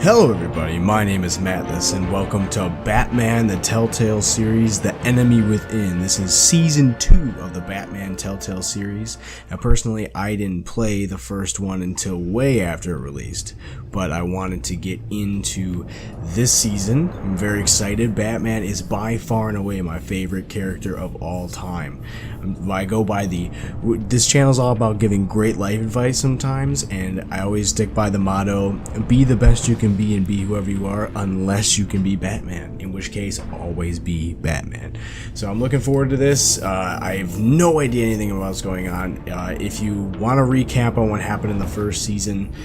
Hello everybody, my name is Matless and welcome to Batman the Telltale series, The Enemy Within. This is Season 2 of the Batman Telltale series. Now personally, I didn't play the first one until way after it released, but I wanted to get into this season. I'm very excited. Batman is by far and away my favorite character of all time. I go by this channel is all about giving great life advice sometimes, and I always stick by the motto, be the best you can be and be whoever you are unless you can be Batman, in which case always be Batman. So I'm looking forward to this. I have no idea anything about what's going on. If you want a recap on what happened in the first season,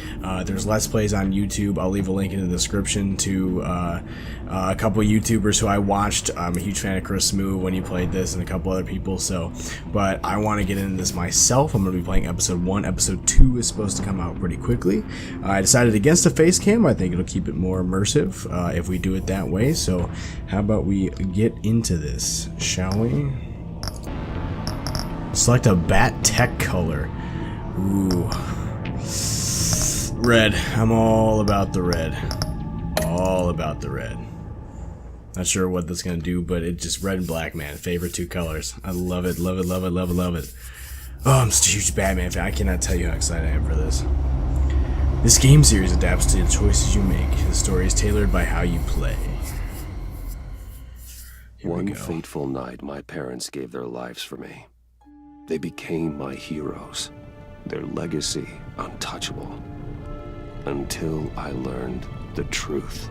there's Let's Plays on YouTube. I'll leave a link in the description to a couple of YouTubers who I watched. I'm a huge fan of Chris Smoo when he played this and a couple other people, but I want to get into this myself. I'm going to be playing episode 1. Episode 2 is supposed to come out pretty quickly. I decided against the face cam. I think it'll keep it more immersive if we do it that way. So how about we get into this, shall we? Select a bat tech color. Ooh. Red. I'm all about the red. All about the red. Not sure what that's gonna do, but it's just red and black, man. Favorite two colors. I love it, love it, love it, love it, love it. Oh, I'm just a huge Batman fan. I cannot tell you how excited I am for this. This game series adapts to the choices you make. The story is tailored by how you play. One fateful night, my parents gave their lives for me. They became my heroes. Their legacy untouchable. Until I learned the truth.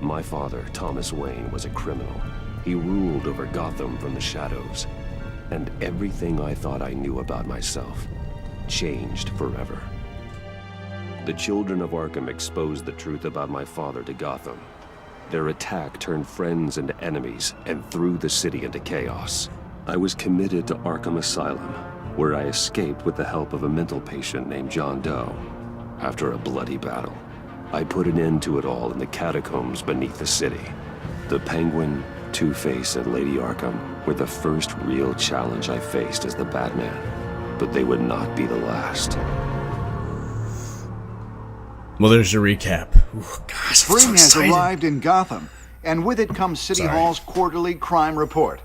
My father, Thomas Wayne, was a criminal. He ruled over Gotham from the shadows. And everything I thought I knew about myself changed forever. The children of Arkham exposed the truth about my father to Gotham. Their attack turned friends into enemies and threw the city into chaos. I was committed to Arkham Asylum, where I escaped with the help of a mental patient named John Doe. After a bloody battle, I put an end to it all in the catacombs beneath the city. The Penguin, Two-Face, and Lady Arkham were the first real challenge I faced as the Batman, but they would not be the last. Well, there's your recap. Ooh, gosh, Spring has arrived in Gotham, and with it comes City Hall's quarterly crime report.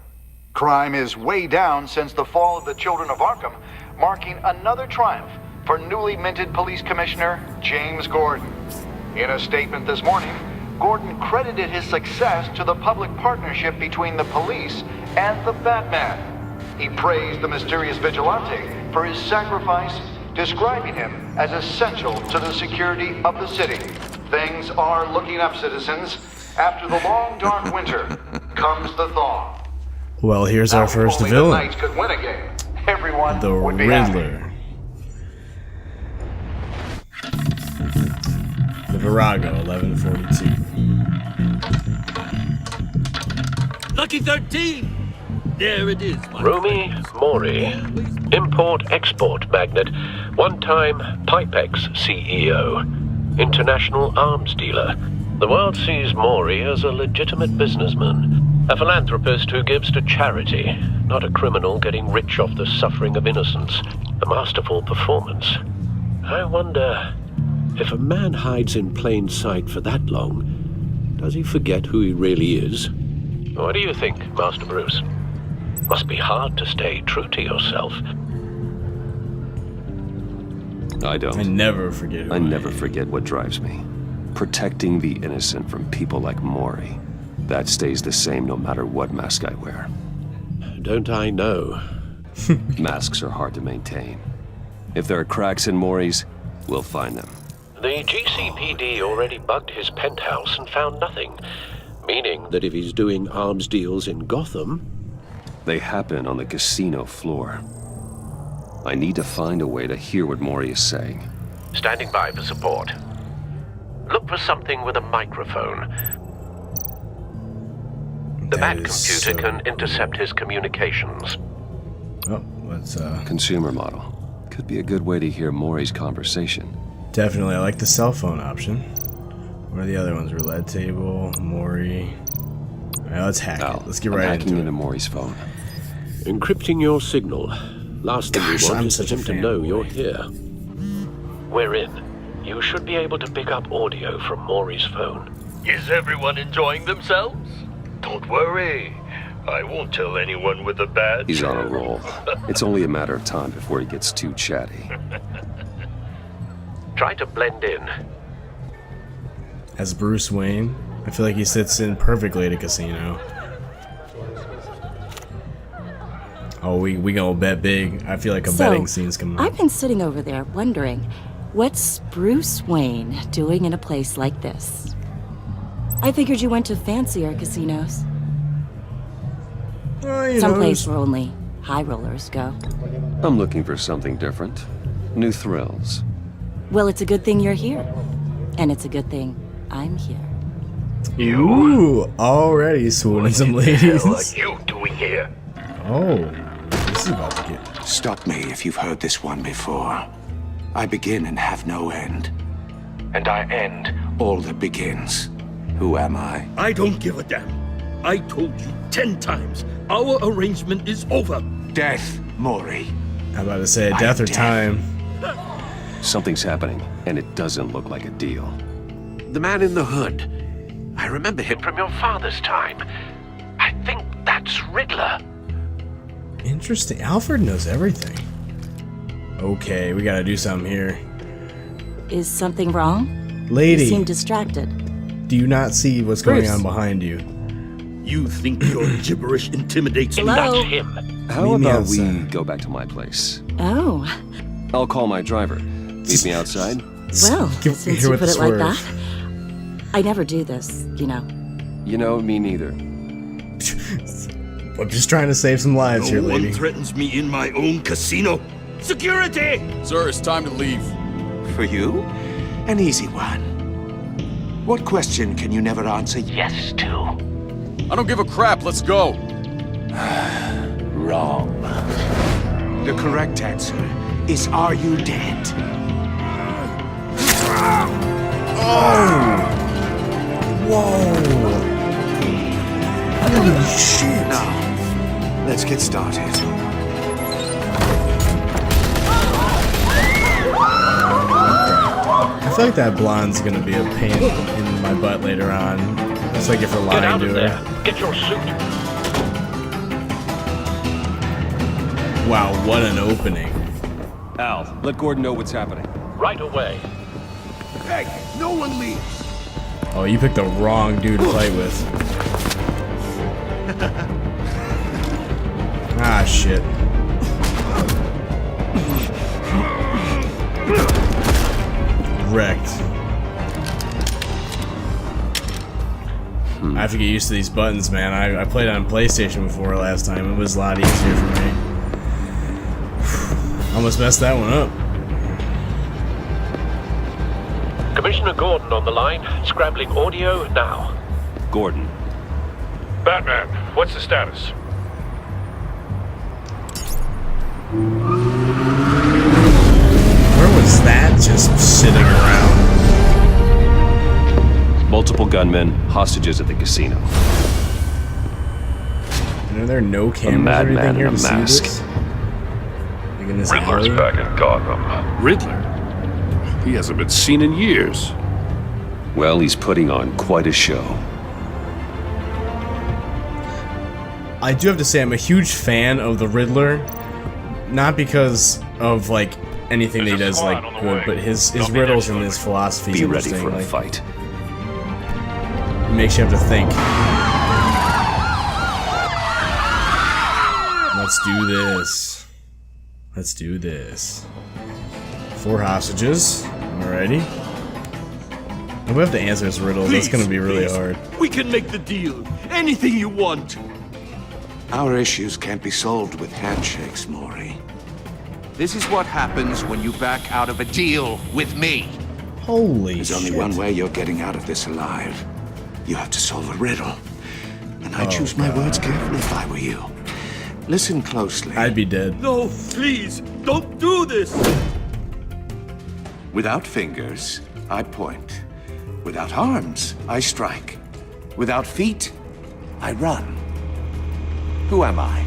Crime is way down since the fall of the Children of Arkham, marking another triumph for newly minted Police Commissioner James Gordon. In a statement this morning, Gordon credited his success to the public partnership between the police and the Batman. He praised the mysterious vigilante for his sacrifice, describing him as essential to the security of the city. Things are looking up, citizens. After the long, dark winter comes the thaw. Well, here's our first villain. The Knights could win a game. Everyone the would be Riddler. happy. The Virago, 1142. Lucky 13! There it is, my Rumi Mori, import-export magnate, one-time Pipex CEO, international arms dealer. The world sees Mori as a legitimate businessman, a philanthropist who gives to charity, not a criminal getting rich off the suffering of innocence. A masterful performance. I wonder, if a man hides in plain sight for that long, does he forget who he really is? What do you think, Master Bruce? Must be hard to stay true to yourself. I don't. I never forget who I never forget what drives me. Protecting the innocent from people like Mori. That stays the same no matter what mask I wear. Don't I know? Masks are hard to maintain. If there are cracks in Mori's, we'll find them. The GCPD already bugged his penthouse and found nothing. Meaning that if he's doing arms deals in Gotham... They happen on the casino floor. I need to find a way to hear what Mori is saying. Standing by for support. Look for something with a microphone. The Bat computer can intercept his communications. Oh, let's Consumer model. Could be a good way to hear Mori's conversation. Definitely, I like the cell phone option. What are the other ones? Roulette table, Mori. Alright, let's hack it. Let's get right hacking into into Mori's phone. Encrypting your signal. Last thing we want is for him to know you're here. We're in. You should be able to pick up audio from Maury's phone. Is everyone enjoying themselves? Don't worry. I won't tell anyone with a badge. He's on a roll. It's only a matter of time before he gets too chatty. Try to blend in. As Bruce Wayne, I feel like he sits in perfectly at a casino. Oh, we gonna bet big. I feel like a betting scene's coming up. I've been sitting over there wondering, what's Bruce Wayne doing in a place like this? I figured you went to fancier casinos. Someplace where only high rollers go. I'm looking for something different. New thrills. Well, it's a good thing you're here. And it's a good thing I'm here. Ooh, already swooning some ladies. What are you doing here? Oh, this is about to get... Stop me if you've heard this one before. I begin and have no end. And I end all that begins. Who am I? I don't give a damn. I told you 10 times. Our arrangement is over. Death, Maury. I'm about to say death or time. Something's happening, and it doesn't look like a deal. The man in the hood. I remember him from your father's time. I think that's Riddler. Interesting. Alfred knows everything. Okay, we gotta do something here. Is something wrong? Lady, You seem distracted. do you not see what's going Bruce. on behind you? You think your gibberish intimidates me? Hello? That's him. How Meet me about we outside. go back to my place? Oh, I'll call my driver. Meet me outside? well, Give- since here you with put the it like swerve. that. I never do this, you know. You know, me neither. I'm just trying to save some lives here, No lady. one threatens me in my own casino. Security! Sir, it's time to leave. For you? An easy one. What question can you never answer yes to? I don't give a crap, let's go. Wrong. The correct answer is, are you dead? Whoa! Holy shit! Now, let's get started. I feel like that blonde's gonna be a pain in my butt later on. It's like if we're Get lying out to of her. there. Get your suit. Wow, what an opening. Al, let Gordon know what's happening. Right away. Hey, no one leaves. Oh, you picked the wrong dude to fight with. Ah, shit. Wrecked. I have to get used to these buttons, man. I played on PlayStation before last time. It was a lot easier for me. Almost messed that one up. Commissioner Gordon on the line. Scrabbling audio now. Gordon. Batman, what's the status? Where was that just sitting around? Multiple gunmen, hostages at the casino. And are there no cameras or madman anything here in a to see mask. this? Like in this Riddler's alley? back in Gotham. Riddler? He hasn't been seen in years. Well, he's putting on quite a show. I do have to say I'm a huge fan of the Riddler, not because of like anything that he There's a does like squad on the good, way. but his They'll be riddles next and his philosophy is Be ready interesting. for a Like, fight. it makes you have to think. Let's do this. Let's do this. 4 hostages. Alrighty. And we have to answer this riddle. That's gonna be really Please, hard. We can make the deal. Anything you want. Our issues can't be solved with handshakes, Maury. This is what happens when you back out of a deal with me. Holy There's shit. only one way you're getting out of this alive. You have to solve a riddle. And I choose my words carefully if I were you. Listen closely. I'd be dead. No, please, don't do this. Without fingers, I point. Without arms, I strike. Without feet, I run. Who am I?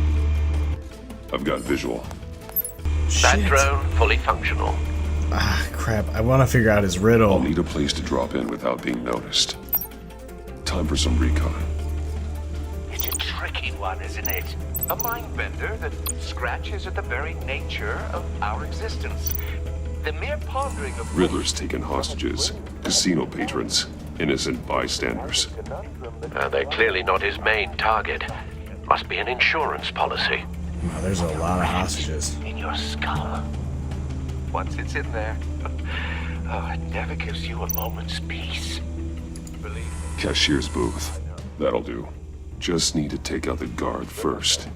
I've got visual. That Shit. drone fully functional. Crap. I want to figure out his riddle. I'll need a place to drop in without being noticed. Time for some recon. It's a tricky one, isn't it? A mind bender that scratches at the very nature of our existence. The mere pondering of... Riddler's taken hostages, casino patrons, innocent bystanders. They're clearly not his main target. Must be an insurance policy. Wow, there's a lot of hostages. In your skull. Once it's in there, it never gives you a moment's peace. Believe me. Cashier's booth. That'll do. Just need to take out the guard first.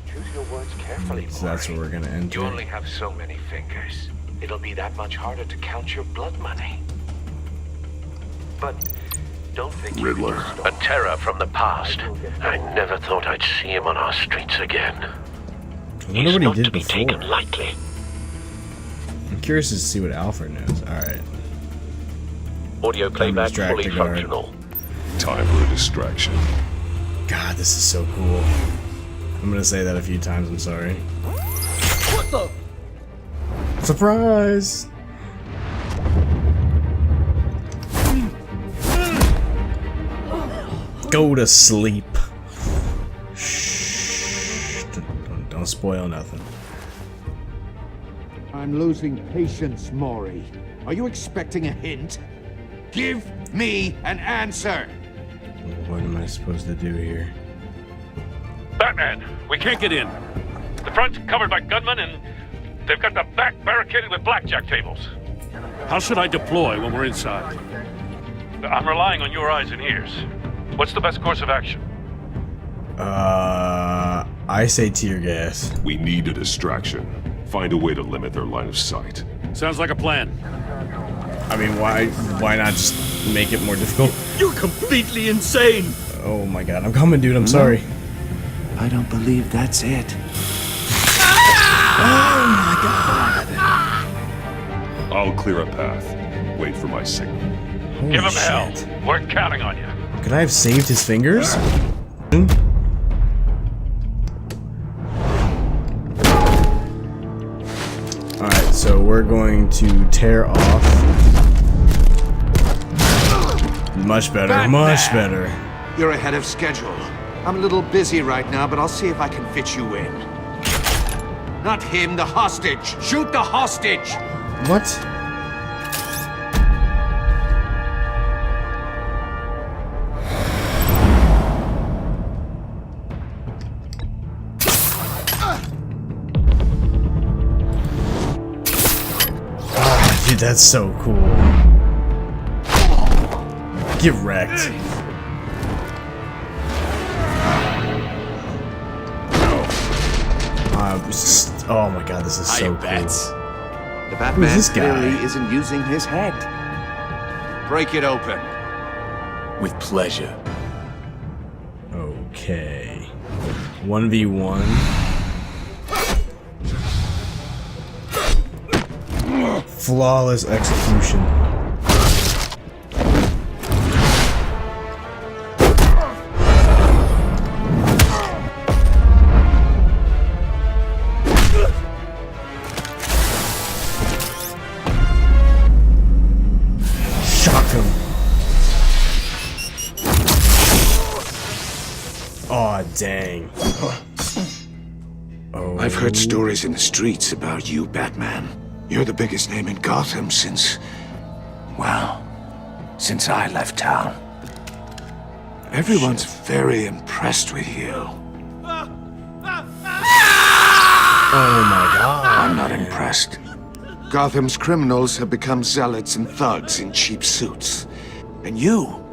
Choose your words carefully, So that's where we're gonna enter. You only have so many fingers. It'll be that much harder to count your blood money. But don't think you Riddler. can just A terror from the past. I never thought I'd see him on our streets again. I wonder He's what not he to did be before. taken lightly. I'm curious to see what Alfred knows. Alright. Audio playback distract fully the guard. functional. Time for a distraction. God, this is so cool. I'm gonna say that a few times, I'm sorry. What the? Surprise! Go to sleep. Shh. Don't spoil nothing. I'm losing patience, Maury. Are you expecting a hint? Give me an answer! What am I supposed to do here? Batman, we can't get in. The front's covered by gunmen, and they've got the back barricaded with blackjack tables. How should I deploy when we're inside? I'm relying on your eyes and ears. What's the best course of action? I say tear gas. We need a distraction. Find a way to limit their line of sight. Sounds like a plan. I mean, why not just make it more difficult? You're completely insane! Oh my god, I'm coming, dude, I'm sorry. I don't believe that's it. I'll clear a path. Wait for my signal. Holy Give him shit. hell. We're counting on you. Could I have saved his fingers? Alright, so we're going to tear off. Much better, Batman! much better. You're ahead of schedule. I'm a little busy right now, but I'll see if I can fit you in. Not him, the hostage! Shoot the hostage! What? Ah, dude, that's so cool. Get wrecked. Oh my god, this is so cool. The Who's Batman this guy? clearly isn't using his head. Break it open. With pleasure. Okay. 1v1. Flawless execution. Shock him. Aw, dang. Oh. I've heard stories in the streets about you, Batman. You're the biggest name in Gotham since... well, since I left town. Everyone's very impressed with you. Oh my god. I'm not impressed. Gotham's criminals have become zealots and thugs in cheap suits. And you,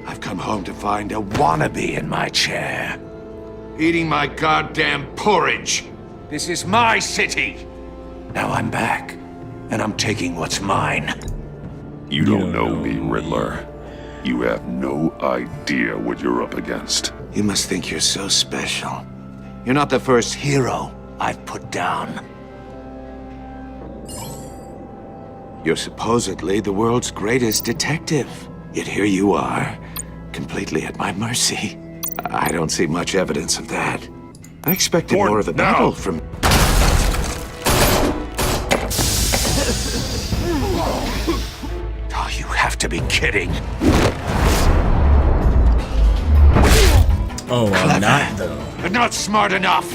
I've come home to find a wannabe in my chair. Eating my goddamn porridge. This is my city. Now I'm back, and I'm taking what's mine. You don't know me, Riddler. You have no idea what you're up against. You must think you're so special. You're not the first hero I've put down. You're supposedly the world's greatest detective. Yet here you are, completely at my mercy. I don't see much evidence of that. I expected more of a battle from... to be kidding. Oh, I'm not though. But not smart enough.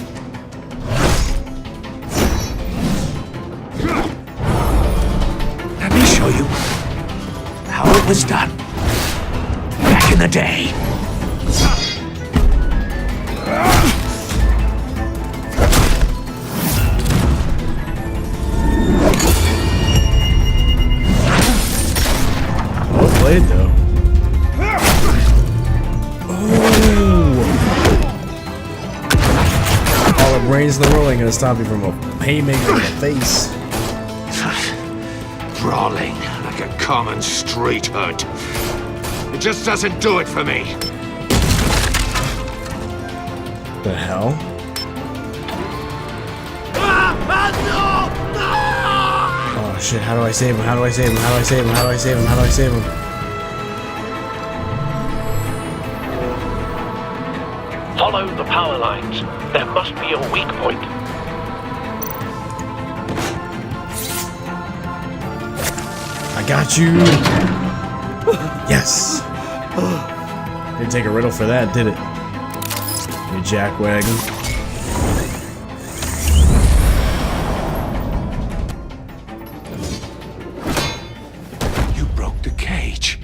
Let me show you how it was done back in the day. Well played though. All the brains in the world ain't gonna stop you from a haymaker in the face. Brawling like a common street hood. It just doesn't do it for me. The hell? Oh shit, how do I save him? How do I save him? How do I save him? How do I save him? How do I save him? Follow the power lines. There must be a weak point. I got you! Yes! Didn't take a riddle for that, did it? You jackwagon. You broke the cage.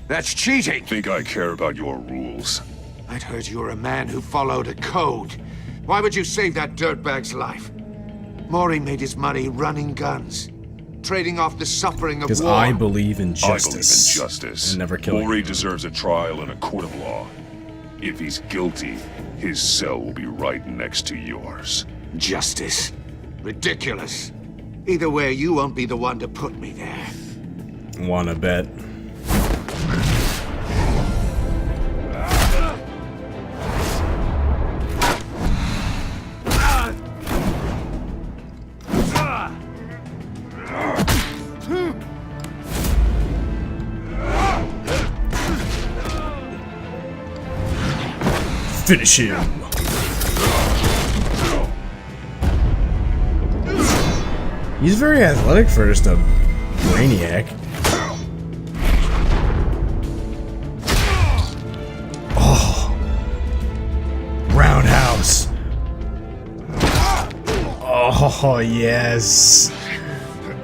That's cheating! Think I care about your rules? I'd heard you were a man who followed a code. Why would you save that dirtbag's life? Maury made his money running guns, trading off the suffering of war. Because I believe in justice. I believe in justice. And never killing. Maury deserves a trial in a court of law. If he's guilty, his cell will be right next to yours. Justice? Ridiculous. Either way, you won't be the one to put me there. Wanna bet. Finish him. He's very athletic for just a brainiac. Oh. Roundhouse. Oh, yes.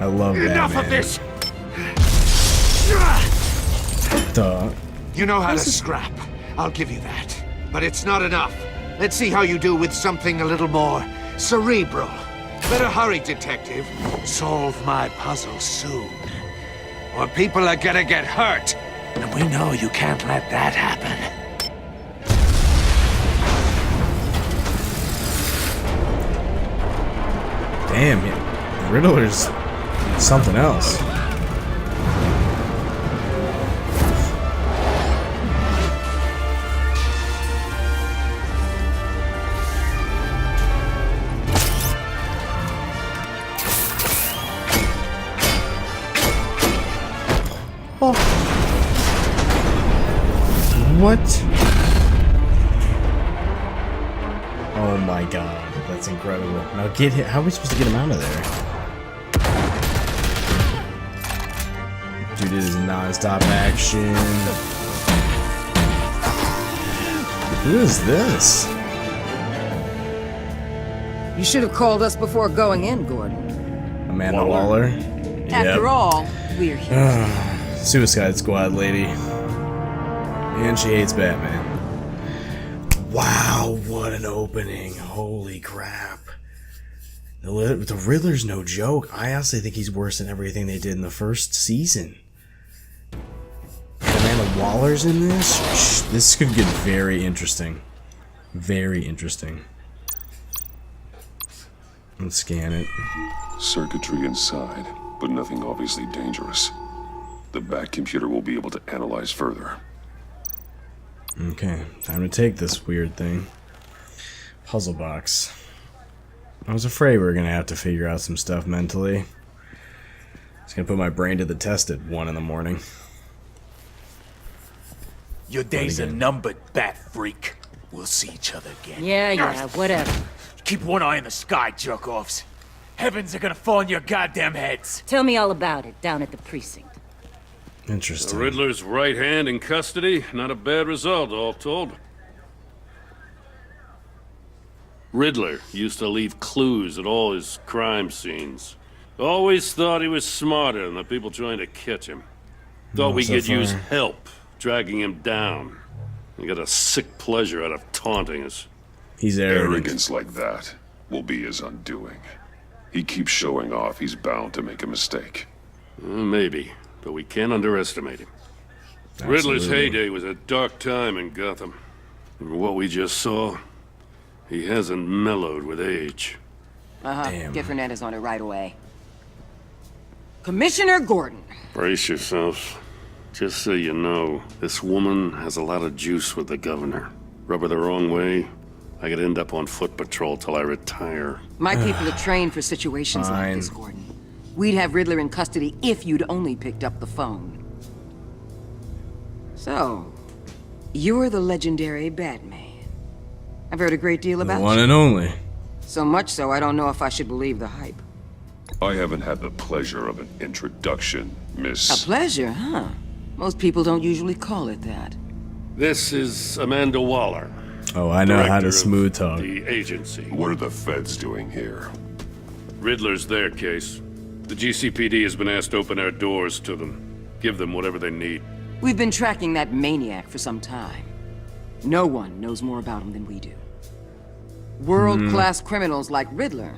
I love that. Enough man. of this! Duh. You know how to scrap. I'll give you that. But it's not enough. Let's see how you do with something a little more cerebral. Better hurry, detective. Solve my puzzle soon. Or people are gonna get hurt. And we know you can't let that happen. Damn, Riddler's something else. What? Oh my god, that's incredible. Now get him. How are we supposed to get him out of there? Dude, it is non-stop action. Who is this? You should have called us before going in, Gordon. Amanda Waller? After all, we're here. Suicide Squad lady. And she hates Batman. Wow, what an opening. Holy crap. The Riddler's no joke. I honestly think he's worse than everything they did in the first season. Amanda Waller's in this? This could get very interesting. Very interesting. Let's scan it. Circuitry inside, but nothing obviously dangerous. The Bat computer will be able to analyze further. Okay, time to take this weird thing. Puzzle box. I was afraid we were gonna have to figure out some stuff mentally. It's gonna put my brain to the test at 1 in the morning. Your days are numbered, Bat Freak. We'll see each other again. Yeah, whatever. Keep one eye in the sky, jerk-offs. Heavens are gonna fall on your goddamn heads. Tell me all about it down at the precinct. Interesting. The Riddler's right hand in custody, not a bad result, all told. Riddler used to leave clues at all his crime scenes. Always thought he was smarter than the people trying to catch him. Thought we could use help dragging him down. He got a sick pleasure out of taunting us. He's arrogant. Arrogance like that will be his undoing. He keeps showing off, he's bound to make a mistake. Maybe, but we can't underestimate him. Absolutely. Riddler's heyday was a dark time in Gotham. From what we just saw, he hasn't mellowed with age. Damn. Get Fernandez on it right away. Commissioner Gordon. Brace yourselves. Just so you know, this woman has a lot of juice with the governor. Rub her the wrong way, I could end up on foot patrol till I retire. My people are trained for situations like this, Gordon. We'd have Riddler in custody if you'd only picked up the phone. So, you're the legendary Batman. I've heard a great deal about you. The one and only. So much so, I don't know if I should believe the hype. I haven't had the pleasure of an introduction, Miss... A pleasure, huh? Most people don't usually call it that. This is Amanda Waller. Oh, I know how to Director smooth of talk. The agency. What are the feds doing here? Riddler's their case. The GCPD has been asked to open our doors to them. Give them whatever they need. We've been tracking that maniac for some time. No one knows more about him than we do. World-class criminals like Riddler.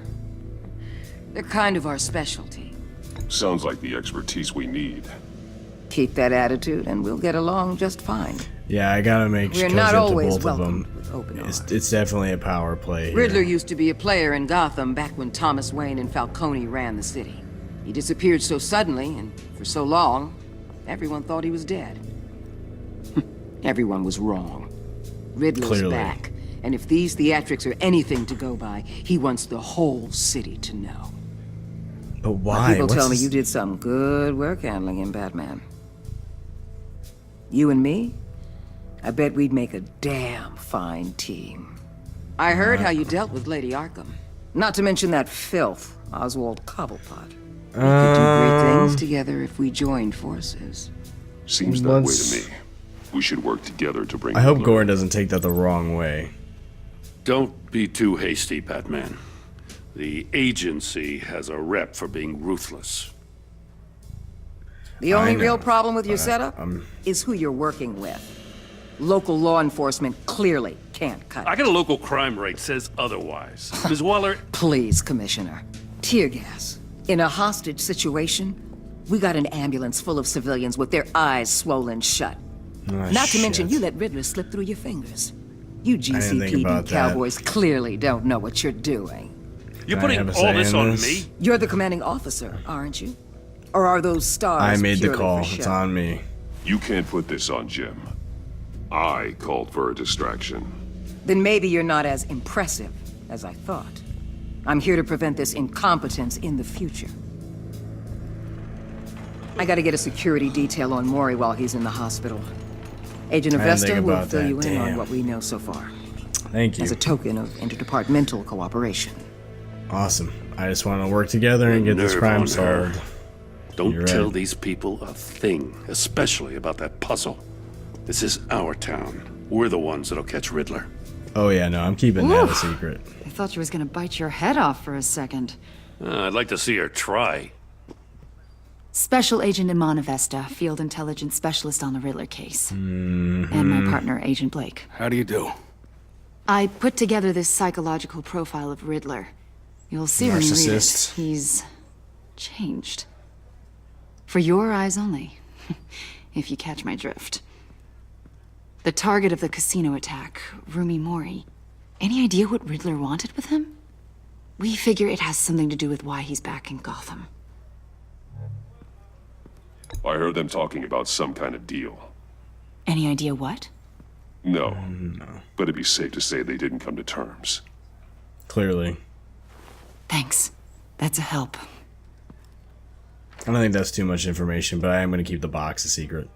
They're kind of our specialty. Sounds like the expertise we need. Keep that attitude and we'll get along just fine. Yeah, I gotta make sure We're not to always both of them. welcomed with open arms. It's definitely a power play here. Riddler used to be a player in Gotham back when Thomas Wayne and Falcone ran the city. He disappeared so suddenly and for so long, everyone thought he was dead. Everyone was wrong. Riddler's Clearly. back, and if these theatrics are anything to go by, he wants the whole city to know. But My why? people What's tell me this- you did some good work handling him, Batman. You and me? I bet we'd make a damn fine team. I heard how you dealt with Lady Arkham. Not to mention that filth, Oswald Cobblepot. We could do great things together if we joined forces. Seems that way to me. We should work together to bring... I hope Riddler- Gordon doesn't take that the wrong way. Don't be too hasty, Batman. The agency has a rep for being ruthless. The only know, real problem with your but setup is who you're working with. Local law enforcement clearly can't cut it. I got a local crime rate says otherwise. Ms. Waller... Please, Commissioner. Tear gas. In a hostage situation, we got an ambulance full of civilians with their eyes swollen shut. Not to mention, you let Riddler slip through your fingers. You didn't think GCPD about that. cowboys clearly don't know what you're doing. You're Can I putting have a all say this in on this? me? You're the commanding officer, aren't you? Or are those stars I made the purely call. for It's show? on me. You can't put this on Jim. I called for a distraction. Then maybe you're not as impressive as I thought. I'm here to prevent this incompetence in the future. I gotta get a security detail on Maury while he's in the hospital. Agent I didn't Avesta think will about fill that, you in on damn. what we know so far. Thank you. As a token of interdepartmental cooperation. Awesome. I just want to work together and get this Nerve crime on her. solved. Don't You're tell right. these people a thing, especially about that puzzle. This is our town. We're the ones that'll catch Riddler. Oh yeah, no, I'm keeping that a Oof. secret. I thought you was gonna bite your head off for a second. I'd like to see her try. Special Agent Iman Avesta, Field Intelligence Specialist on the Riddler case. And my partner, Agent Blake. How do you do? I put together this psychological profile of Riddler. You'll see when you read it. Narcissist. He's changed. For your eyes only, if you catch my drift. The target of the casino attack, Rumi Mori. Any idea what Riddler wanted with him? We figure it has something to do with why he's back in Gotham. I heard them talking about some kind of deal. Any idea what? No. But it'd be safe to say they didn't come to terms. Clearly. Thanks. That's a help. I don't think that's too much information, but I am going to keep the box a secret.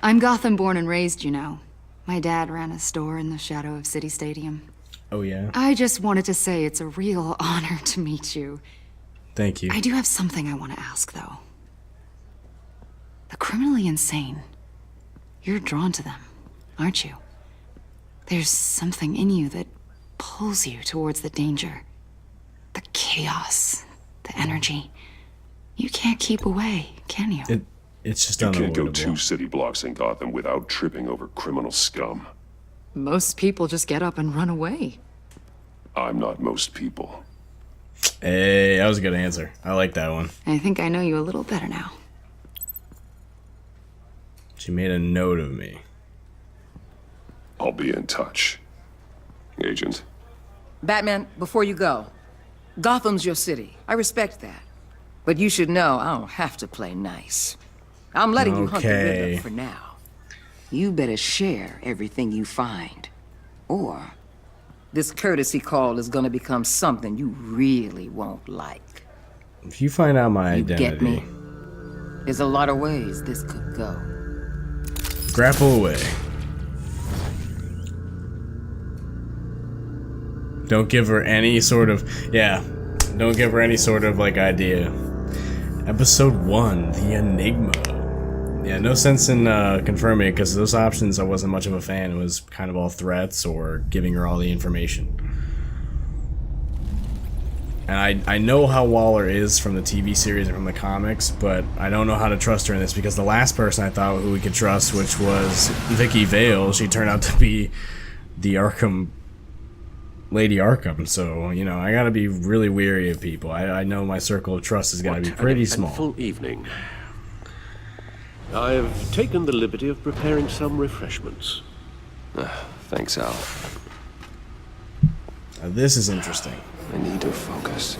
I'm Gotham born and raised, you know. My dad ran a store in the shadow of City Stadium. Oh yeah? I just wanted to say it's a real honor to meet you. Thank you. I do have something I want to ask, though. The criminally insane. You're drawn to them, aren't you? There's something in you that pulls you towards the danger. The chaos, the energy. You can't keep away, can you? It's just You can't unavoidable. go 2 city blocks in Gotham without tripping over criminal scum. Most people just get up and run away. I'm not most people. Hey, that was a good answer. I like that one. I think I know you a little better now. She made a note of me. I'll be in touch. Agent. Batman, before you go, Gotham's your city. I respect that. But you should know I don't have to play nice. I'm letting you hunt the Riddler for now. You better share everything you find. Or this courtesy call is gonna become something you really won't like. If you find out my You identity, get me? There's a lot of ways this could go. grapple away. Don't give her any sort of, don't give her any sort of, like, idea. Episode 1, The Enigma. Yeah, no sense in confirming it, because those options I wasn't much of a fan. It was kind of all threats or giving her all the information. And I know how Waller is from the TV series and from the comics, but I don't know how to trust her in this, because the last person I thought who we could trust, which was Vicky Vale, she turned out to be the Lady Arkham, so, you know, I gotta be really weary of people. I know my circle of trust is gonna be pretty small. Full evening. I have taken the liberty of preparing some refreshments. Thanks, Al. This is interesting. I need to focus.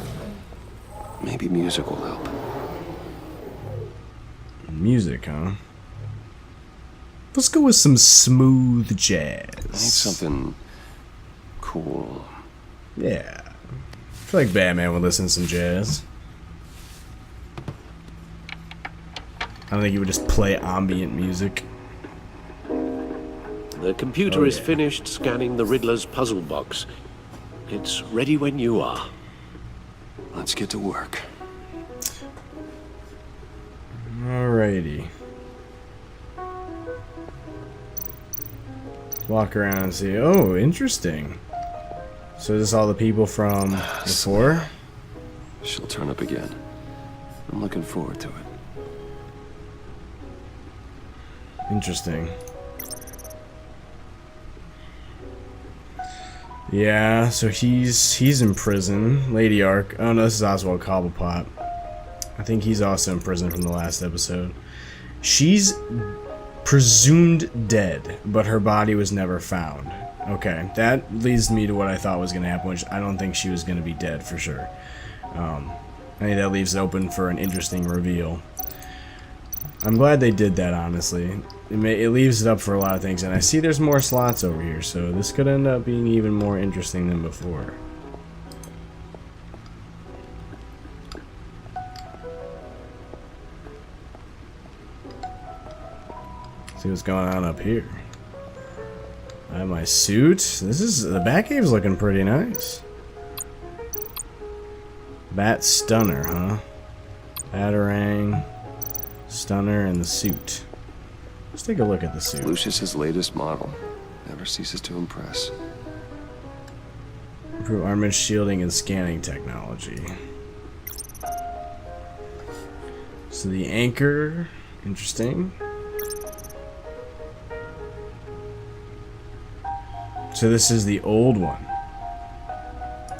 Maybe music will help. Music, huh? Let's go with some smooth jazz. I need something cool. Yeah. I feel like Batman would listen to some jazz. I don't think he would just play ambient music. The computer is finished scanning the Riddler's puzzle box. It's ready when you are. Let's get to work. Alrighty. Walk around and see. Oh, interesting. So is this all the people from before? She'll turn up again. I'm looking forward to it. Interesting. Yeah, so he's in prison. Lady Ark. Oh no, this is Oswald Cobblepot. I think he's also in prison from the last episode. She's presumed dead, but her body was never found. Okay, that leads me to what I thought was going to happen, which I don't think she was going to be dead for sure. I think that leaves it open for an interesting reveal. I'm glad they did that, honestly. It leaves it up for a lot of things, and I see there's more slots over here, so this could end up being even more interesting than before. See what's going on up here. I have my suit. The Batcave's looking pretty nice. Bat Stunner, huh? Batarang, Stunner, and the suit. Let's take a look at the suit. Lucius's latest model. Never ceases to impress. Improve armament shielding and scanning technology. So the anchor, interesting. So this is the old one. I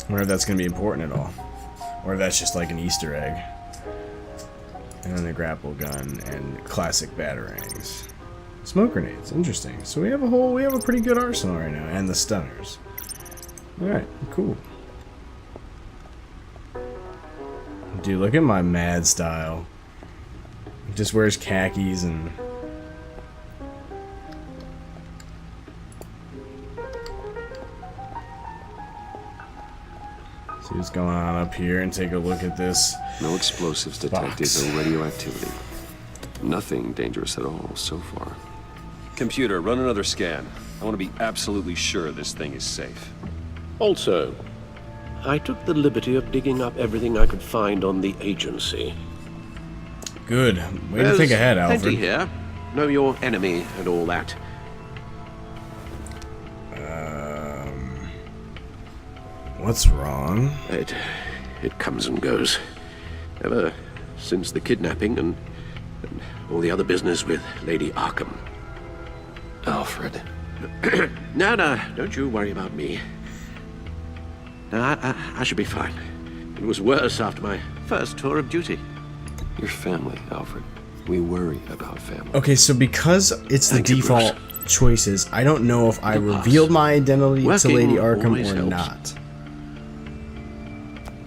wonder if that's going to be important at all. Or if that's just like an Easter egg. And then the grapple gun and classic batarangs. Smoke grenades, interesting. So we have a pretty good arsenal right now. And the stunners. Alright, cool. Dude, look at my mad style. Just wears khakis and... See what's going on up here and take a look at this. No explosives detected, no radioactivity. Nothing dangerous at all so far. Computer, run another scan. I want to be absolutely sure this thing is safe. Also, I took the liberty of digging up everything I could find on the agency. Good. Way to think ahead, Alfred. Plenty here. Know your enemy and all that. What's wrong? It comes and goes. Ever since the kidnapping and all the other business with Lady Arkham. Alfred. No, don't you worry about me. No, I should be fine. It was worse after my first tour of duty. Your family, Alfred. We worry about family. Okay, so because it's the default choices, I don't know if I revealed my identity to Lady Arkham or not.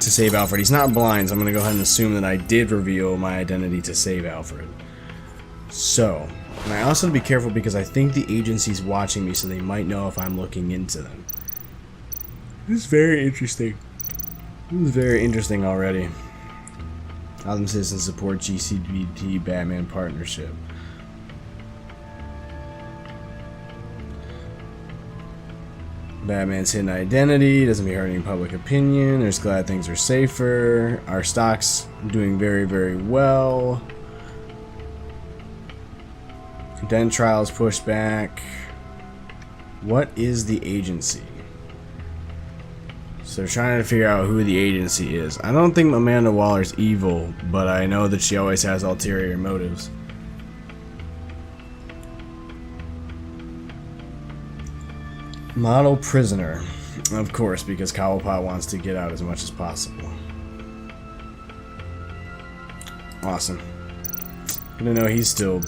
To save Alfred. He's not blind, so I'm going to go ahead and assume that I did reveal my identity to save Alfred. So, and I also have to be careful because I think the agency's watching me, so they might know if I'm looking into them. This is very interesting. This is very interesting already. Gotham Citizens support GCPD Batman partnership. Batman's hidden identity doesn't be hurting public opinion. There's glad things are safer. Our stock's doing very, very well. Dent trials pushed back. What is the agency? So they're trying to figure out who the agency is. I don't think Amanda Waller's evil, but I know that she always has ulterior motives. Model prisoner. Of course, because Cobblepot wants to get out as much as possible. Awesome. I don't know, he's still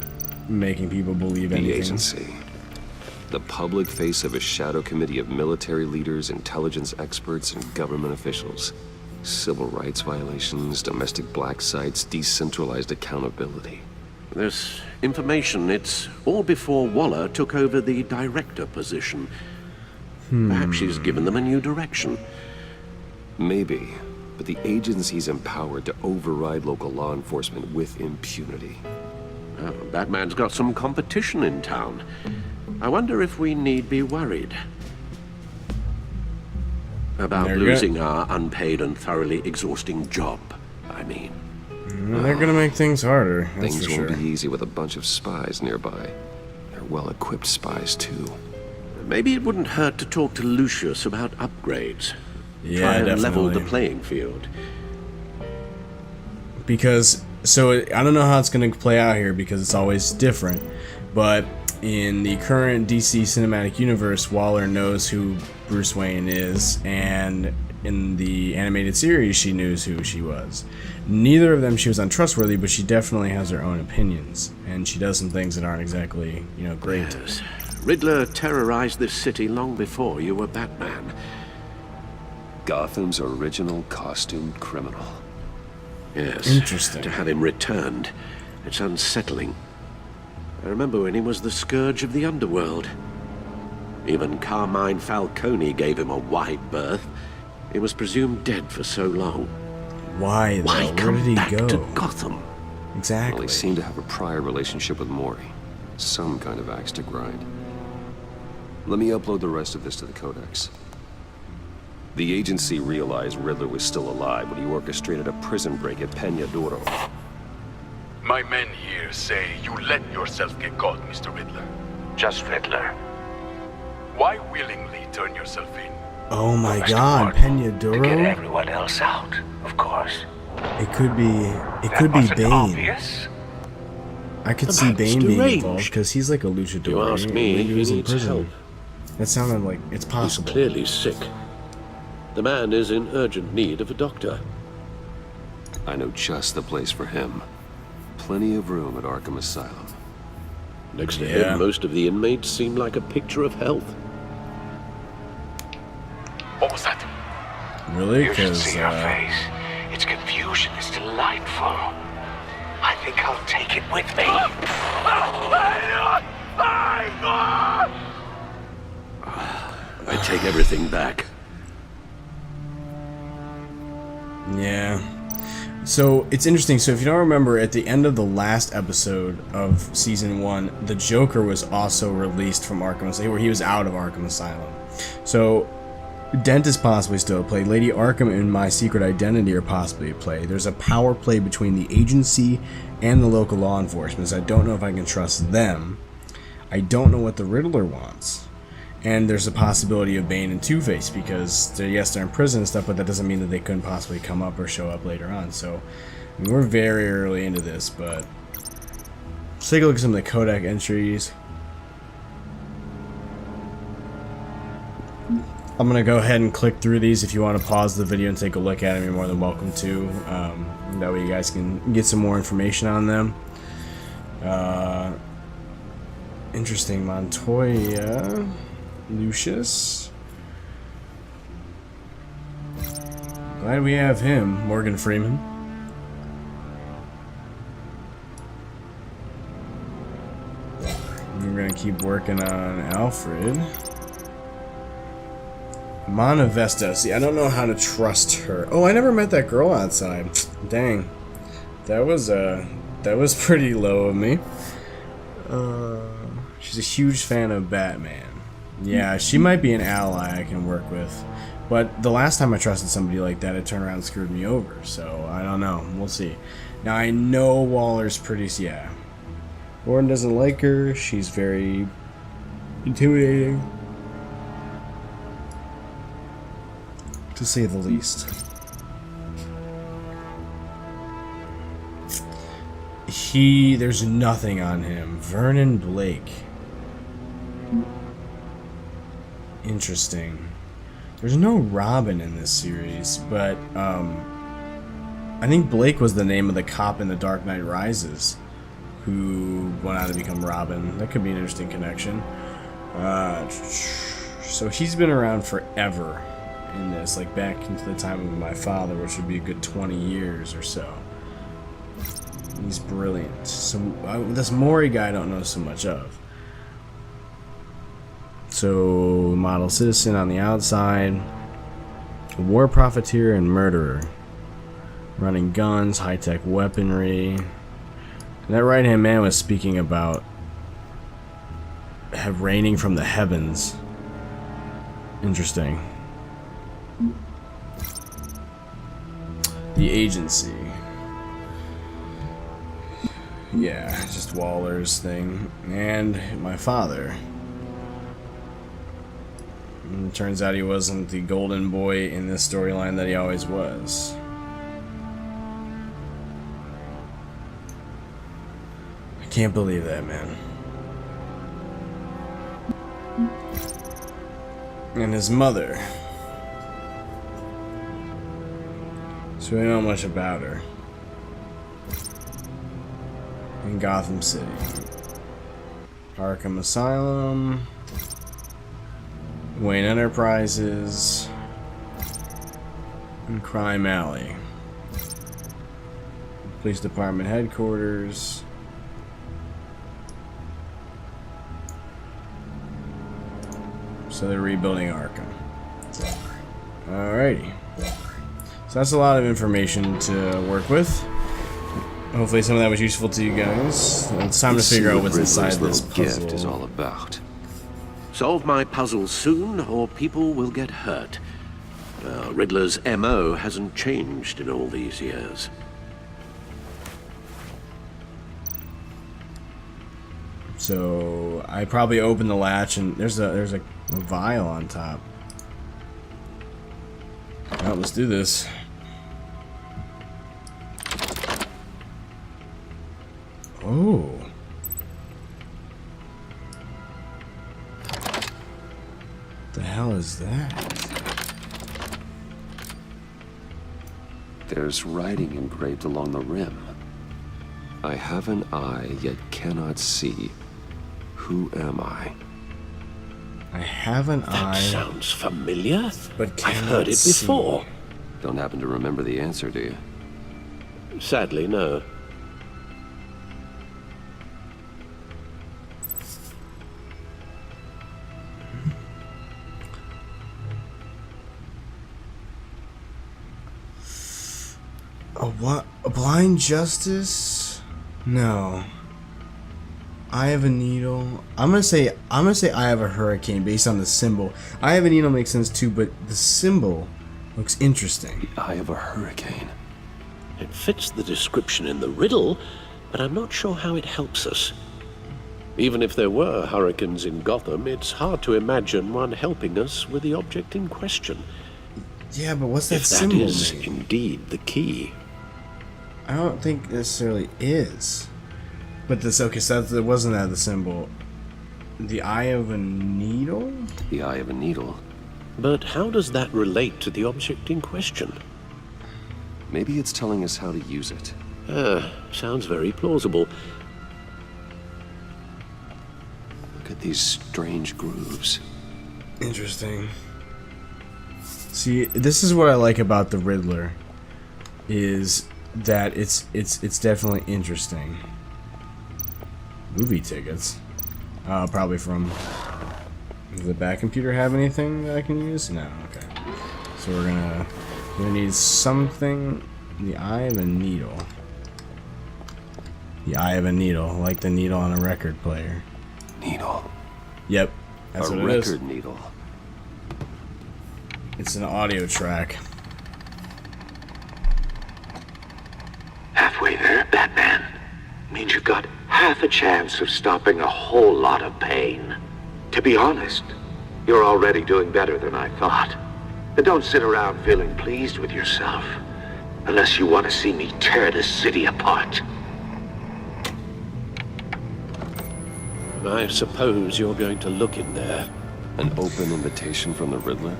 making people believe anything. The agency. The public face of a shadow committee of military leaders, intelligence experts, and government officials. Civil rights violations, domestic black sites, decentralized accountability. This information, it's all before Waller took over the director position. Perhaps she's given them a new direction. Maybe, but the agency's empowered to override local law enforcement with impunity. Batman's got some competition in town. I wonder if we need be worried about losing our unpaid and thoroughly exhausting job, I mean. They're gonna make things harder, that's Things for won't sure. be easy with a bunch of spies nearby. They're well-equipped spies, too. Maybe it wouldn't hurt to talk to Lucius about upgrades. Yeah, Try and level definitely. the playing field. Because, so I don't know how it's going to play out here because it's always different, but in the current DC cinematic universe, Waller knows who Bruce Wayne is, and in the animated series, she knew who she was. Neither of them she was untrustworthy, but she definitely has her own opinions, and she does some things that aren't exactly, you know, great. Yes. Riddler terrorized this city long before you were Batman. Gotham's original costumed criminal. Yes. Interesting. To have him returned, it's unsettling. I remember when he was the scourge of the underworld. Even Carmine Falcone gave him a wide berth. He was presumed dead for so long. Why, though? Why Where come did he back go? to Gotham? Exactly. Well, he seemed to have a prior relationship with Mori. Some kind of axe to grind. Let me upload the rest of this to the Codex. The agency realized Riddler was still alive when he orchestrated a prison break at Peña Duro. My men here say you let yourself get caught, Mr. Riddler. Just Riddler. Why willingly turn yourself in? Oh my Mr. god, Gordon, Peña to get Duro? everyone else out, of course. It could be That wasn't Bane. obvious. I could see That's Bane being deranged. involved because he's like a luchador. You ask me, Maybe he was he in needs prison. help. That sounded like it's He's possible. clearly sick. The man is in urgent need of a doctor. I know just the place for him. Plenty of room at Arkham Asylum. Next to Yeah. him, most of the inmates seem like a picture of health. What was that? Really? You should Because see her face. Its confusion is delightful. I think I'll take it with me. I take everything back. yeah. So it's interesting. So if you don't remember, at the end of the last episode of season 1, the Joker was also released from Arkham Asylum, where he was out of Arkham Asylum. So Dent is possibly still at play. Lady Arkham and My Secret Identity are possibly at play. There's a power play between the agency and the local law enforcement, so I don't know if I can trust them. I don't know what the Riddler wants. And there's a possibility of Bane and Two-Face, because they're in prison and stuff, but that doesn't mean that they couldn't possibly come up or show up later on. So, I mean, we're very early into this, but let's take a look at some of the Kodak entries. I'm going to go ahead and click through these. If you want to pause the video and take a look at them, you're more than welcome to. That way you guys can get some more information on them. Interesting. Montoya. Lucius. Glad we have him. Morgan Freeman. We're going to keep working on Alfred. Monavesta. See, I don't know how to trust her. Oh, I never met that girl outside. Dang. That was pretty low of me. She's a huge fan of Batman. Yeah, she might be an ally I can work with. But the last time I trusted somebody like that, it turned around and screwed me over. So, I don't know. We'll see. Now, I know Waller's pretty... Yeah. Gordon doesn't like her. She's very intimidating, to say the least. There's nothing on him. Vernon Blake. Interesting. There's no Robin in this series, but I think Blake was the name of the cop in The Dark Knight Rises who went on to become Robin. That could be an interesting connection. So he's been around forever in this, like back into the time of my father, which would be a good 20 years or so. He's brilliant. So this Maury guy I don't know so much of. So model citizen on the outside, war profiteer and murderer, running guns, high-tech weaponry. And that right-hand man was speaking about raining from the heavens. Interesting. The agency. Yeah, just Waller's thing. And my father. And it turns out he wasn't the golden boy in this storyline that he always was. I can't believe that, man. And his mother. So we don't know much about her. In Gotham City. Arkham Asylum. Wayne Enterprises. And Crime Alley. Police Department headquarters. So they're rebuilding Arkham. Alrighty. So that's a lot of information to work with. Hopefully some of that was useful to you guys. It's time to figure out what's inside this puzzle. Gift is all about. Solve my puzzle soon, or people will get hurt. Riddler's MO hasn't changed in all these years. So I probably open the latch and there's a vial on top. Well, let's do this. Oh. The hell is that? There's writing engraved along the rim. I have an eye, yet cannot see. Who am I? I have an eye. That sounds familiar, but I've heard it before. Don't happen to remember the answer, do you? Sadly, no. A what? A blind justice? No. Eye of a needle. I'm gonna say Eye of a hurricane based on the symbol. Eye of a needle makes sense too, but the symbol looks interesting. The eye of a hurricane. It fits the description in the riddle, but I'm not sure how it helps us. Even if there were hurricanes in Gotham, it's hard to imagine one helping us with the object in question. Yeah, but what's that if symbol? That is mean? indeed the key. I don't think it necessarily is. But this, okay, so that wasn't that the symbol. The eye of a needle? The eye of a needle. But how does that relate to the object in question? Maybe it's telling us how to use it. Sounds very plausible. Look at these strange grooves. Interesting. See, this is what I like about the Riddler, is that it's definitely interesting. Movie tickets. Probably from... Does the back computer have anything that I can use? No, okay. So we're gonna need something. The eye of a needle. The eye of a needle, like the needle on a record player. Needle. Yep, that's what it is. A record needle. It's an audio track. Halfway there, Batman. Means you've got half a chance of stopping a whole lot of pain. To be honest, you're already doing better than I thought. But don't sit around feeling pleased with yourself, unless you want to see me tear this city apart. I suppose you're going to look in there. An open invitation from the Riddler?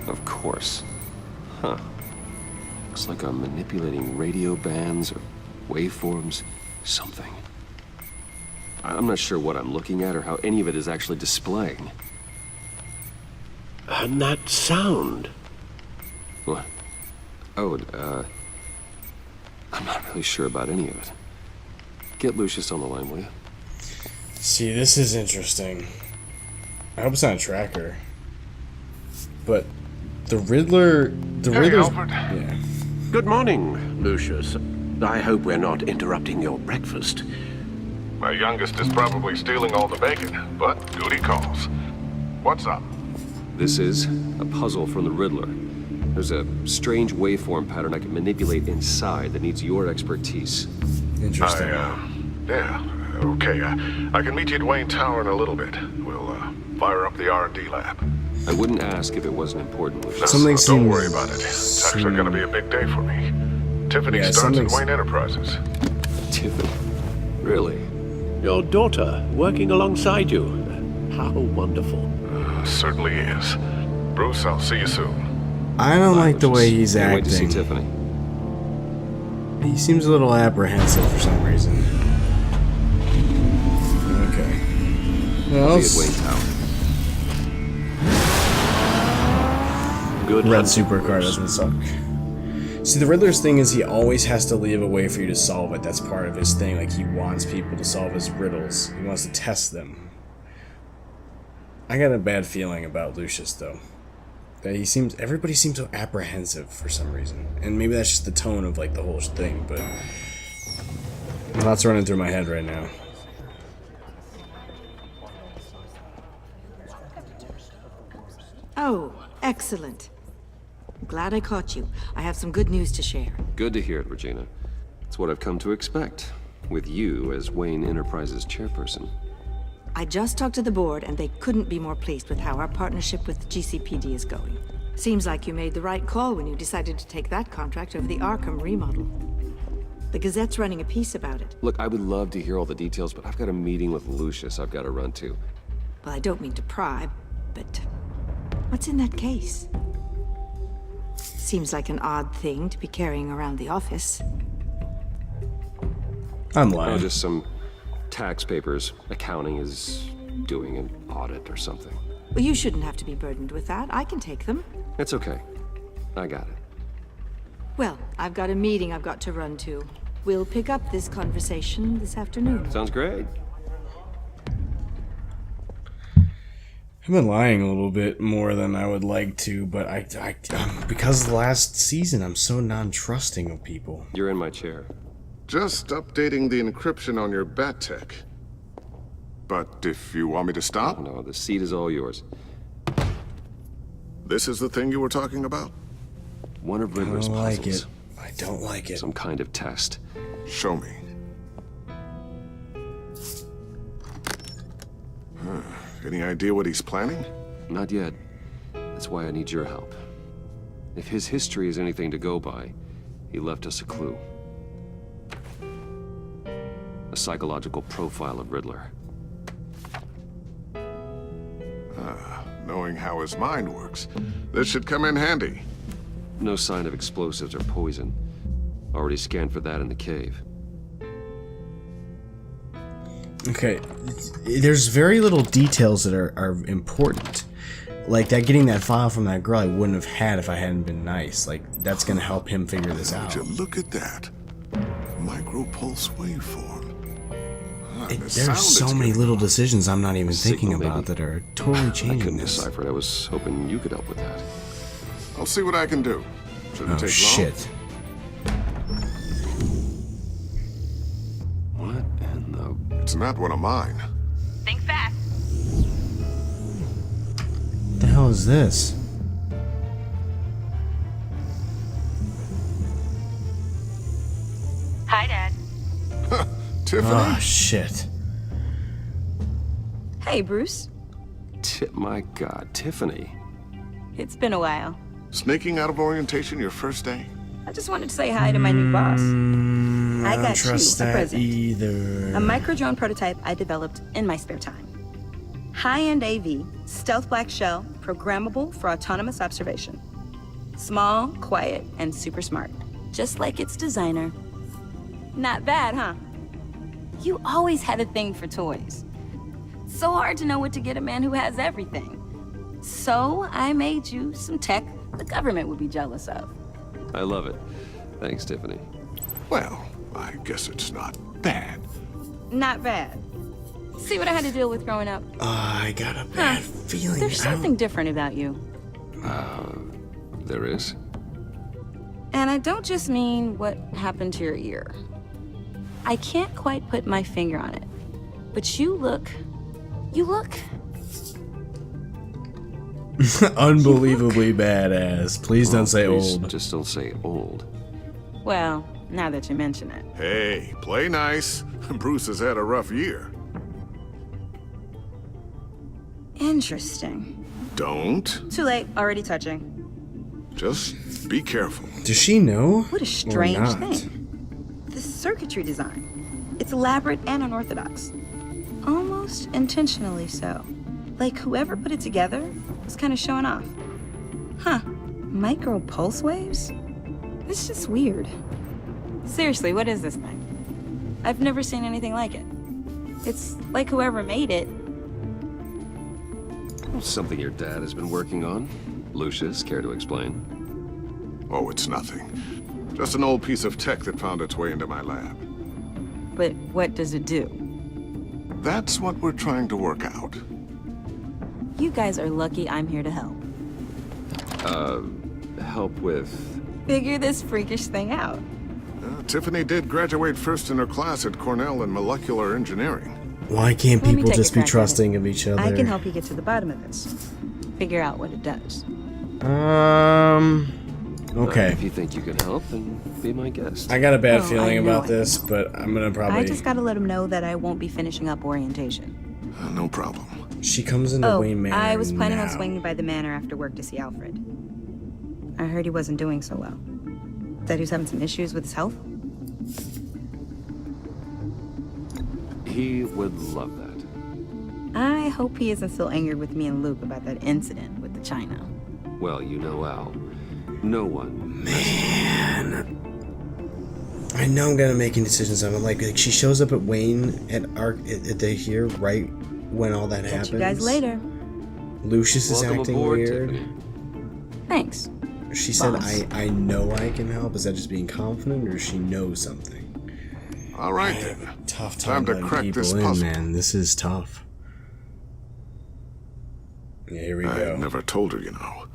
Of course. Huh. Looks like I'm manipulating radio bands or waveforms. Something. I'm not sure what I'm looking at or how any of it is actually displaying. And that sound. What? Oh, I'm not really sure about any of it. Get Lucius on the line, will you? See, this is interesting. I hope it's not a tracker. But the Riddler... Riddler's... Alfred. Yeah. Good morning, Lucius. I hope we're not interrupting your breakfast. My youngest is probably stealing all the bacon, but duty calls. What's up? This is a puzzle from the Riddler. There's a strange waveform pattern I can manipulate inside that needs your expertise. Interesting. Yeah, okay. I can meet you at Wayne Tower in a little bit. We'll fire up the R&D lab. I wouldn't ask if it wasn't important, Lucius. Don't worry about it. It's actually going to be a big day for me. Tiffany starts at Wayne Enterprises. Tiffany? Really? Your daughter working alongside you. How wonderful. Certainly is. Bruce, I'll see you soon. I don't like the way he's acting. Wait to see Tiffany. He seems a little apprehensive for some reason. Okay. Well, Be at Wayne Tower. Good red supercar doesn't suck. See, the Riddler's thing is he always has to leave a way for you to solve it. That's part of his thing. Like, he wants people to solve his riddles. He wants to test them. I got a bad feeling about Lucius, though. That everybody seems so apprehensive for some reason. And maybe that's just the tone of, like, the whole thing, but... lots running through my head right now. Oh, excellent. I'm glad I caught you. I have some good news to share. Good to hear it, Regina. It's what I've come to expect, with you as Wayne Enterprises chairperson. I just talked to the board, and they couldn't be more pleased with how our partnership with GCPD is going. Seems like you made the right call when you decided to take that contract over the Arkham remodel. The Gazette's running a piece about it. Look, I would love to hear all the details, but I've got a meeting with Lucius I've got to run to. Well, I don't mean to pry, but what's in that case? Seems like an odd thing to be carrying around the office. I'm lying. Oh, just some tax papers. Accounting is doing an audit or something. Well, you shouldn't have to be burdened with that. I can take them. It's okay. I got it. Well, I've got a meeting I've got to run to. We'll pick up this conversation this afternoon. Sounds great. I've been lying a little bit more than I would like to, but because of the last season, I'm so non-trusting of people. You're in my chair. Just updating the encryption on your bat tech. But if you want me to stop? No, the seat is all yours. This is the thing you were talking about? One of Riddler's puzzles. I don't like it. Some kind of test. Show me. Any idea what he's planning? Not yet. That's why I need your help. If his history is anything to go by, he left us a clue. A psychological profile of Riddler. Knowing how his mind works, this should come in handy. No sign of explosives or poison. Already scanned for that in the cave. Okay, there's very little details that are important. Like that, getting that file from that girl I wouldn't have had if I hadn't been nice. Like, that's gonna help him figure this out. Look at that. Micropulse waveform. There's so many little decisions I'm not even thinking about that are totally changing I couldn't this. decipher it. I was hoping you could help with that. I'll see what I can do. Shouldn't take shit. What in the... It's not one of mine. Think fast. What the hell is this? Hi, Dad. Tiffany? Oh, shit. Hey, Bruce. My God, Tiffany. It's been a while. Sneaking out of orientation your first day? I just wanted to say hi to my new boss. I got don't trust you a that present. either. A micro-drone prototype I developed in my spare time. High-end AV, stealth black shell, programmable for autonomous observation. Small, quiet, and super smart. Just like its designer. Not bad, huh? You always had a thing for toys. So hard to know what to get a man who has everything. So I made you some tech the government would be jealous of. I love it. Thanks, Tiffany. Well, I guess it's not bad. Not bad. See what I had to deal with growing up? I got a bad feeling. There's something different about you. There is? And I don't just mean what happened to your ear. I can't quite put my finger on it. But you look... Unbelievably badass. Please don't say old. Just don't say old. Well, now that you mention it. Hey, play nice. Bruce has had a rough year. Interesting. Don't. Too late, already touching. Just be careful. Does she know? What a strange thing. The circuitry design. It's elaborate and unorthodox. Almost intentionally so. Like whoever put it together was kind of showing off. Huh. Micro pulse waves? It's just weird. Seriously, what is this thing? I've never seen anything like it. It's like whoever made it. Something your dad has been working on. Lucius, care to explain? Oh, it's nothing. Just an old piece of tech that found its way into my lab. But what does it do? That's what we're trying to work out. You guys are lucky I'm here to help. Help with... Figure this freakish thing out. Tiffany did graduate first in her class at Cornell in molecular engineering. Why can't Let me people take a just be crack at trusting it. of each other? I can help you get to the bottom of this. Figure out what it does. Okay. If you think you can help, then be my guest. I got a bad Oh, feeling I know about this, but I'm gonna probably... I just gotta let him know that I won't be finishing up orientation. No problem. She comes into Wayne Manor I was planning on now. swinging by the manor after work to see Alfred. I heard he wasn't doing so well. That he was having some issues with his health. He would love that. I hope he isn't still angered with me and Luke about that incident with the China. Well, you know Al. No one. Man. I know I'm gonna making decisions. I'm like she shows up at Wayne at here right when all that happens. Catch you guys later. Lucius is Welcome acting aboard, weird. Tiffany. Thanks. She said, Boss. I know I can help. Is that just being confident, or she knows something? All right, then. Tough Time to letting crack people this in, puzzle. man. This is tough. Yeah, here we I go. never told her, you know.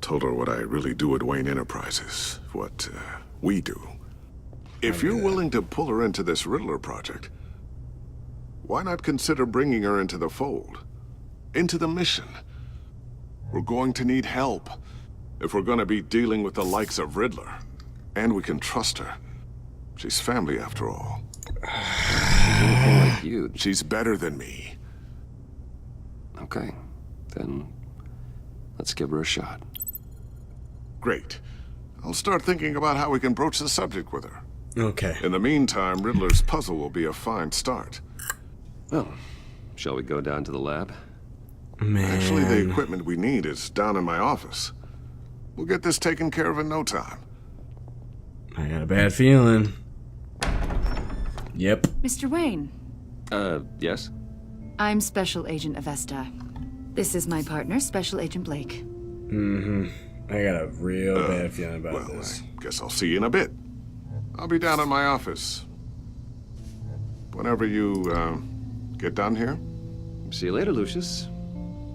Told her what I really do at Wayne Enterprises. What we do. If you're willing to pull her into this Riddler project, why not consider bringing her into the fold? Into the mission? We're going to need help if we're going to be dealing with the likes of Riddler. And we can trust her. She's family after all. Like you. She's better than me. Okay, then let's give her a shot. Great. I'll start thinking about how we can broach the subject with her. Okay. In the meantime, Riddler's puzzle will be a fine start. Well, shall we go down to the lab? Man. Actually, the equipment we need is down in my office. We'll get this taken care of in no time. I got a bad feeling. Yep. Mr. Wayne. Yes? I'm Special Agent Avesta. This is my partner, Special Agent Blake. Mm-hmm. I got a real bad feeling about this. I guess I'll see you in a bit. I'll be down in my office. Whenever you, get done here. See you later, Lucius.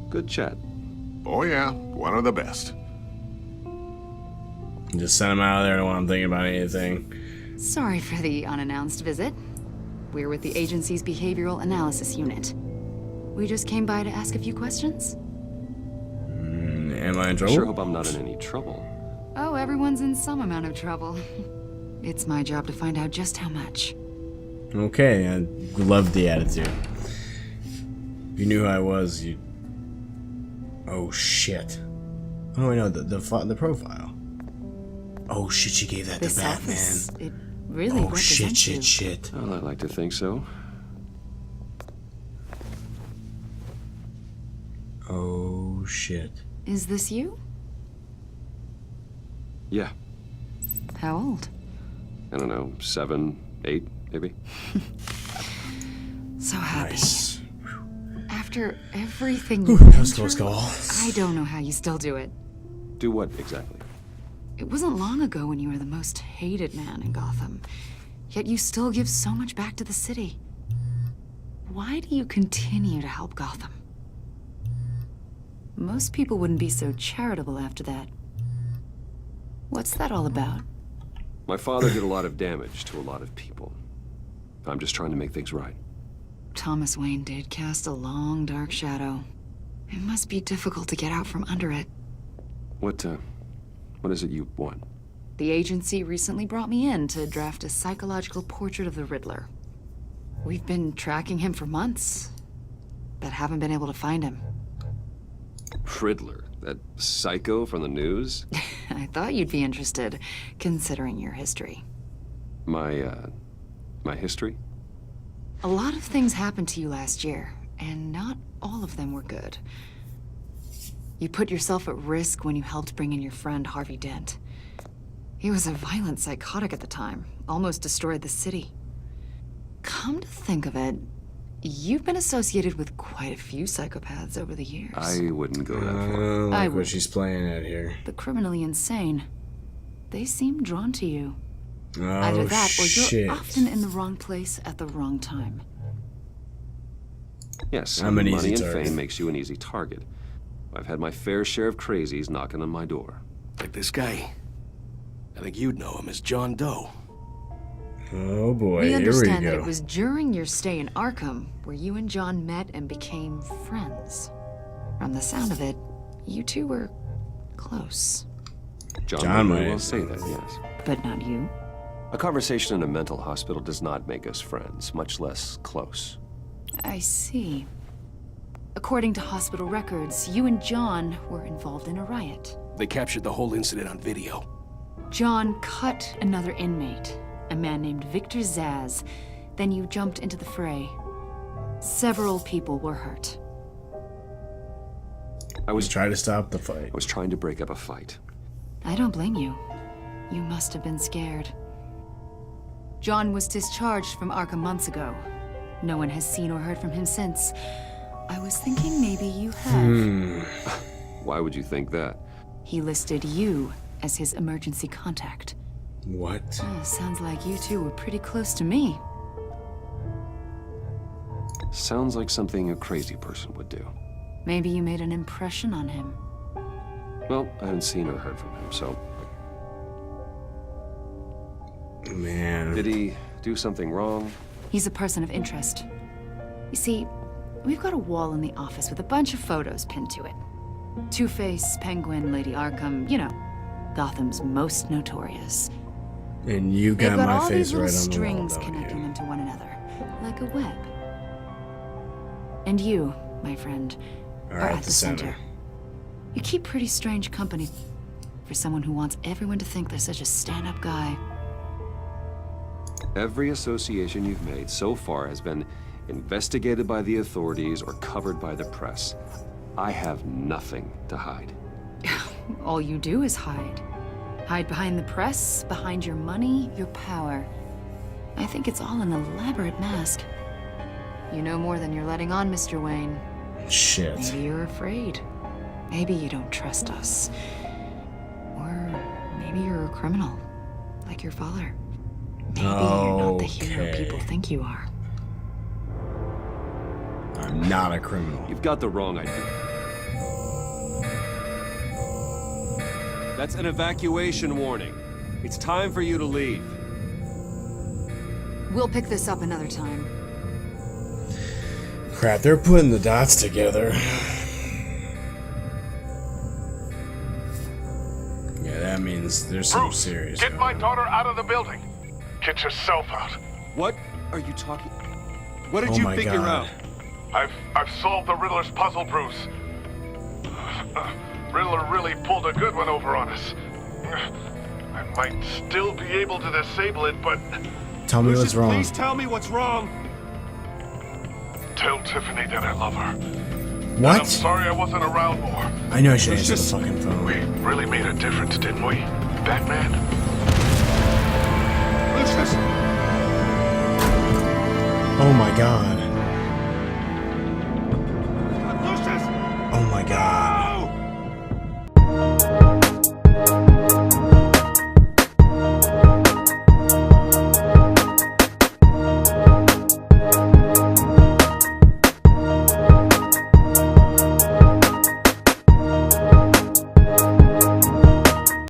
Good chat. Oh yeah, one of the best. Just send him out of there, I don't want him thinking about anything. Sorry for the unannounced visit. We're with the agency's Behavioral Analysis Unit. We just came by to ask a few questions. Am I in trouble? I sure hope I'm not in any trouble. Oh, everyone's in some amount of trouble. It's my job to find out just how much. Okay, I love the attitude. If you knew who I was, you... Oh, shit. Oh, I know, the profile. Oh, shit, she gave that This to Batman. office, it really oh, shit, represents you. shit. Well, I'd like to think so. Oh, shit. Is this you? Yeah. How old? I don't know, 7, 8, maybe? So happy. Nice. After everything Ooh, you've that been was close through, call. I don't know how you still do it. Do what exactly? It wasn't long ago when you were the most hated man in Gotham, yet you still give so much back to the city. Why do you continue to help Gotham? Most people wouldn't be so charitable after that. What's that all about? My father did a lot of damage to a lot of people. I'm just trying to make things right. Thomas Wayne did cast a long, dark shadow. It must be difficult to get out from under it. What is it you want? The agency recently brought me in to draft a psychological portrait of the Riddler. We've been tracking him for months, but haven't been able to find him. Riddler? That psycho from the news? I thought you'd be interested, considering your history. My history? A lot of things happened to you last year, and not all of them were good. You put yourself at risk when you helped bring in your friend Harvey Dent. He was a violent psychotic at the time, almost destroyed the city. Come to think of it, you've been associated with quite a few psychopaths over the years. I wouldn't go that far. Like I what would. she's playing at here. The criminally insane. They seem drawn to you. Oh, Either that, or shit. you're often in the wrong place at the wrong time. Yes, I'm an easy money and target. fame makes you an easy target. I've had my fair share of crazies knocking on my door. Like this guy. I think you'd know him as John Doe. Oh boy, We here we understand go. that it was during your stay in Arkham where you and John met and became friends. From the sound of it, you two were close. John might will have say said that, yes. But not you. A conversation in a mental hospital does not make us friends, much less close. I see. According to hospital records, you and John were involved in a riot. They captured the whole incident on video. John cut another inmate, a man named Victor Zaz. Then you jumped into the fray. Several people were hurt. I was trying to stop the fight. I was trying to break up a fight. I don't blame you. You must have been scared. John was discharged from Arkham months ago. No one has seen or heard from him since. I was thinking maybe you have. Why would you think that? He listed you as his emergency contact. What? Oh, sounds like you two were pretty close to me. Sounds like something a crazy person would do. Maybe you made an impression on him. Well, I haven't seen or heard from him, so... Man. Did he do something wrong? He's a person of interest. You see, we've got a wall in the office with a bunch of photos pinned to it. Two-Face, Penguin, Lady Arkham, you know, Gotham's most notorious. And you got, They've got my all face these right little on the strings wall, don't connecting you? them to one another, like a web. And you, my friend, are at the center. You keep pretty strange company for someone who wants everyone to think they're such a stand-up guy. Every association you've made so far has been investigated by the authorities or covered by the press. I have nothing to hide. All you do is hide. Hide behind the press, behind your money, your power. I think it's all an elaborate mask. You know more than you're letting on, Mr. Wayne. Shit. Maybe you're afraid. Maybe you don't trust us. Or maybe you're a criminal, like your father. Maybe you're not the hero people think you are. I'm not a criminal. You've got the wrong idea. That's an evacuation warning. It's time for you to leave. We'll pick this up another time. Crap, they're putting the dots together. Yeah, that means there's some serious. Get my daughter out of the building. Get yourself out. What are you talking? What did Oh you my figure God. I've solved the Riddler's puzzle, Bruce. Riddler really pulled a good one over on us. I might still be able to disable it, but... Tell me what's wrong. Please tell me what's wrong. Tell Tiffany that I love her. And What? I'm sorry I wasn't around more. I know I should answer the fucking phone. We really made a difference, didn't we, Batman? Lucius! Oh my god. Lucius! Oh my god.